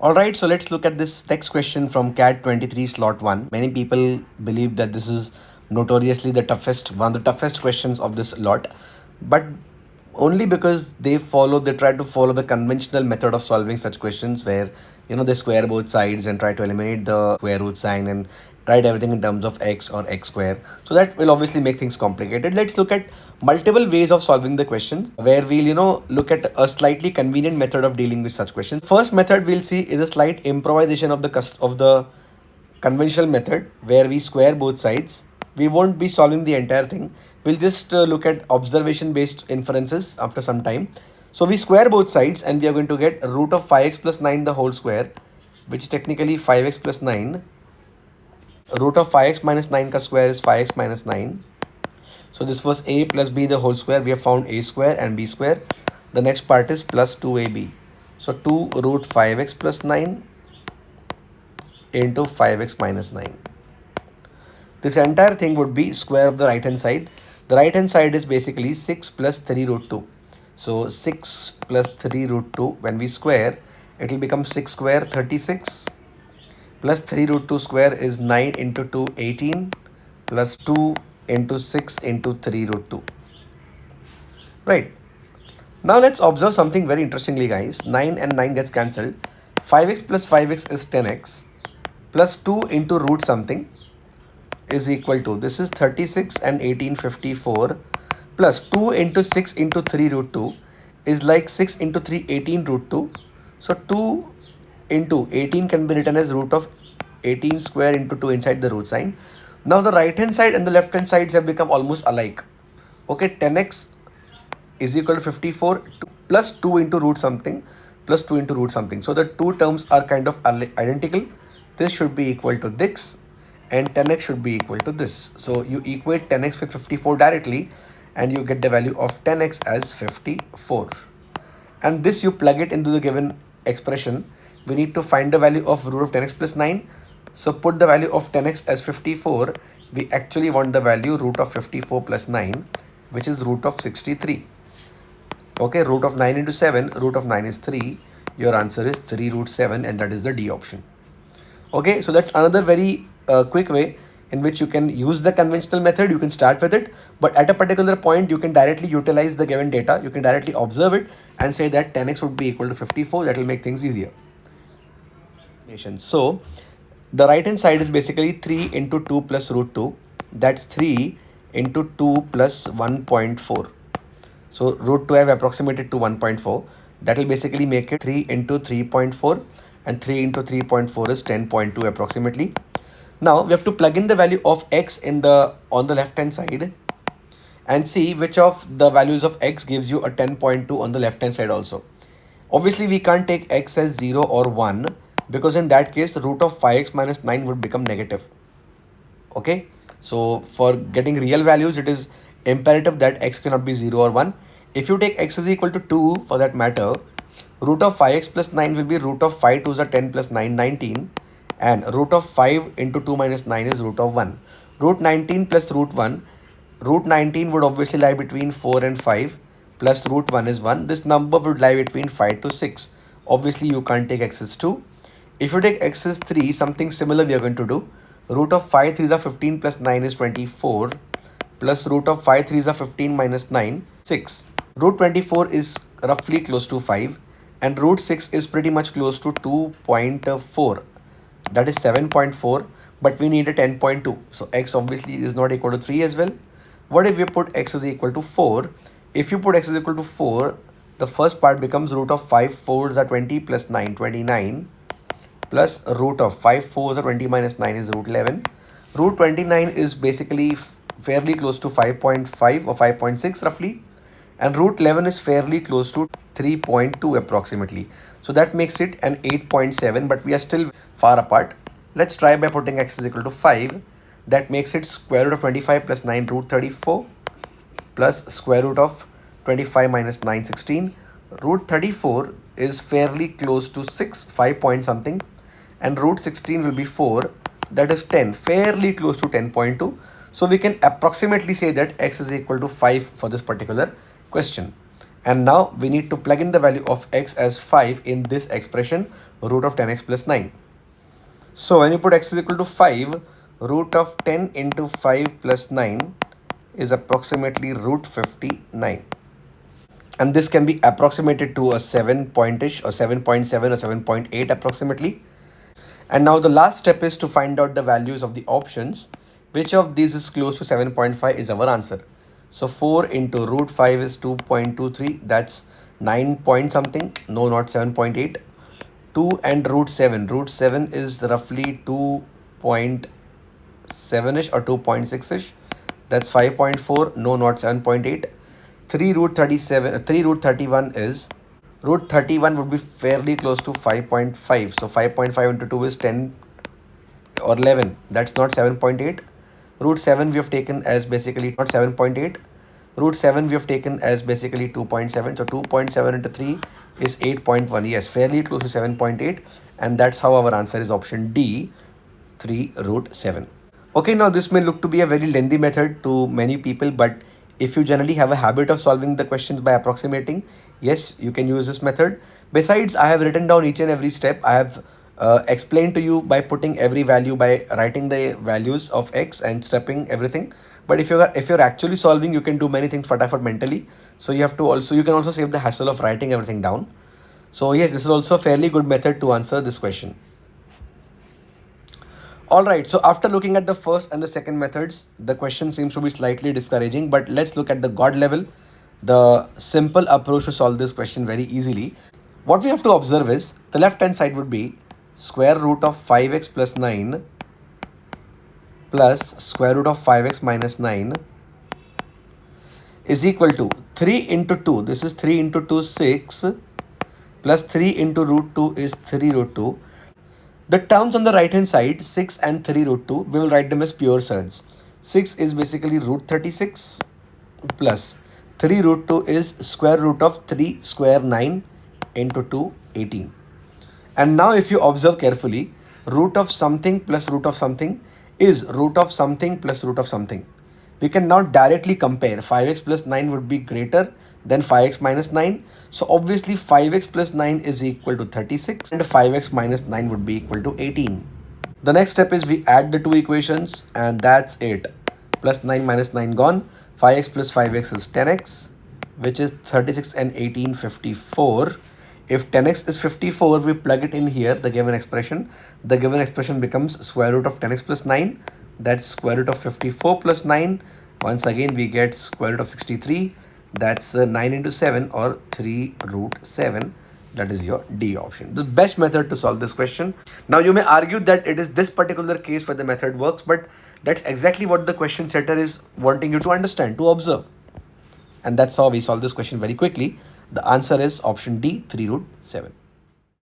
Alright, so let's look at this next question from CAT 23 slot 1. Many people believe that this is notoriously one of the toughest questions of this lot, but only because they try to follow the conventional method of solving such questions where they square both sides and try to eliminate the square root sign and write everything in terms of x or x square. So that will obviously make things complicated. Let's look at multiple ways of solving the question where we'll look at a slightly convenient method of dealing with such questions. First method we'll see is a slight improvisation of the conventional method where we square both sides. We won't be solving the entire thing. We'll just look at observation based inferences after some time. So we square both sides and we are going to get root of 5x plus 9 the whole square, which is technically 5x plus 9. Root of 5x minus 9 ka square is 5x minus 9. So this was a plus b the whole square. We have found a square and b square. The next part is plus 2ab. So 2 root 5x plus 9 into 5x minus 9. This entire thing would be square of the right hand side. The right hand side is basically 6 plus 3 root 2. So 6 plus 3 root 2, when we square, it will become 6 square 36 plus 3 root 2 square is 9 into 2 18 plus 2 into 6 into 3 root 2. Right. Now let's observe something very interestingly, guys. 9 and 9 gets cancelled. 5x plus 5x is 10x plus 2 into root something is equal to, this is 36 and 1854 plus 2 into 6 into 3 root 2 is like 6 into 3 18 root 2. So 2 into 18 can be written as root of 18 square into 2 inside the root sign. Now the right hand side and the left hand sides have become almost alike. Okay, 10x is equal to 54 plus 2 into root something plus 2 into root something. So the two terms are kind of identical. This should be equal to this and 10x should be equal to this. So you equate 10x with 54 directly and you get the value of 10x as 54. And this you plug it into the given expression. We need to find the value of root of 10x plus 9. So put the value of 10x as 54. We actually want the value root of 54 plus 9, which is root of 63. Okay, root of 9 into 7, root of 9 is 3. Your answer is 3 root 7 and that is the D option. Okay, so that's another very quick way in which you can use the conventional method. You can start with it, but at a particular point, you can directly utilize the given data. You can directly observe it and say that 10x would be equal to 54. That will make things easier. So the right hand side is basically 3 into 2 plus root 2. That's 3 into 2 plus 1.4. So root 2 I have approximated to 1.4. That will basically make it 3 into 3.4 and 3 into 3.4 is 10.2 approximately. Now we have to plug in the value of x on the left hand side and see which of the values of x gives you a 10.2 on the left hand side also. Obviously we can't take x as 0 or 1 because in that case root of 5x minus 9 would become negative. Okay, so for getting real values it is imperative that x cannot be 0 or 1. If you take x is equal to 2 for that matter, root of 5x plus 9 will be root of 5 2s are 10 plus 9 19 and root of 5 into 2 minus 9 is root of 1. Root 19 plus root 1, root 19 would obviously lie between 4 and 5 plus root 1 is 1. This number would lie between 5 to 6. Obviously you can't take x as 2. If you take x as 3, something similar we are going to do. Root of 5 3s are 15 plus 9 is 24 plus root of 5 3s are 15 minus 9 6. Root 24 is roughly close to 5 and root 6 is pretty much close to 2.4. That is 7.4, but we need a 10.2. So x obviously is not equal to 3 as well. What if we put x is equal to 4? If you put x is equal to 4, the first part becomes root of 5 4s are 20 plus 9 29 plus root of 5 4s are 20 minus 9 is root 11. Root 29 is basically fairly close to 5.5 or 5.6 roughly, and root 11 is fairly close to 3.2 approximately. So that makes it an 8.7, but we are still far apart. Let's try by putting x is equal to 5. That makes it square root of 25 plus 9 root 34 plus square root of 25 minus 9 16. Root 34 is fairly close to 6 5 point something, and root 16 will be 4, that is 10, fairly close to 10.2. So we can approximately say that x is equal to 5 for this particular question. And now we need to plug in the value of x as 5 in this expression, root of 10x plus 9. So when you put x is equal to 5, root of 10 into 5 plus 9 is approximately root 59. And this can be approximated to a 7 pointish or 7.7 or 7.8 approximately. And now the last step is to find out the values of the options. Which of these is close to 7.5 is our answer. So 4 into root 5 is 2.23. That's 9 point something. No, not 7.8. 2 and root 7. Root 7 is roughly 2.7ish or 2.6ish. That's 5.4. No, not 7.8. 3 root 37. 3 root 31 is root 31 would be fairly close to 5.5. So 5.5 into 2 is 10 or 11. That's not 7.8. Root 7 we have taken as basically not 7.8. Root 7 we have taken as basically 2.7. So 2.7 into 3 is 8.1. Yes, fairly close to 7.8. And that's how our answer is option D, 3 root 7. Okay, now this may look to be a very lengthy method to many people, but if you generally have a habit of solving the questions by approximating, yes, you can use this method. Besides, I have written down each and every step. I have explained to you by putting every value, by writing the values of x and stepping everything. But if you're actually solving, you can do many things fatafat mentally. So you can also save the hassle of writing everything down. So yes, this is also a fairly good method to answer this question. Alright, so after looking at the first and the second methods, the question seems to be slightly discouraging, but let's look at the God level, the simple approach to solve this question very easily. What we have to observe is the left hand side would be square root of 5x plus 9 plus square root of 5x minus 9 is equal to 3 into 2. This is 3 into 2, 6 plus 3 into root 2 is 3 root 2. The terms on the right hand side, 6 and 3 root 2, we will write them as pure surds. 6 is basically root 36 plus 3 root 2 is square root of 3 square 9 into 2, 18. And now if you observe carefully, root of something plus root of something is root of something plus root of something. We can now directly compare. 5x plus 9 would be greater than 5x minus 9. So obviously 5x plus 9 is equal to 36 and 5x minus 9 would be equal to 18. The next step is we add the two equations and that's it. Plus 9 minus 9 gone. 5x plus 5x is 10x, which is 36 and 18, 54. If 10x is 54, we plug it in here, the given expression. The given expression becomes square root of 10x plus 9. That's square root of 54 plus 9. Once again, we get square root of 63. That's 9 into 7 or 3 root 7. That is your D option. The best method to solve this question. Now you may argue that it is this particular case where the method works, but that's exactly what the question setter is wanting you to understand, to observe. And that's how we solve this question very quickly. The answer is option D, 3 root 7.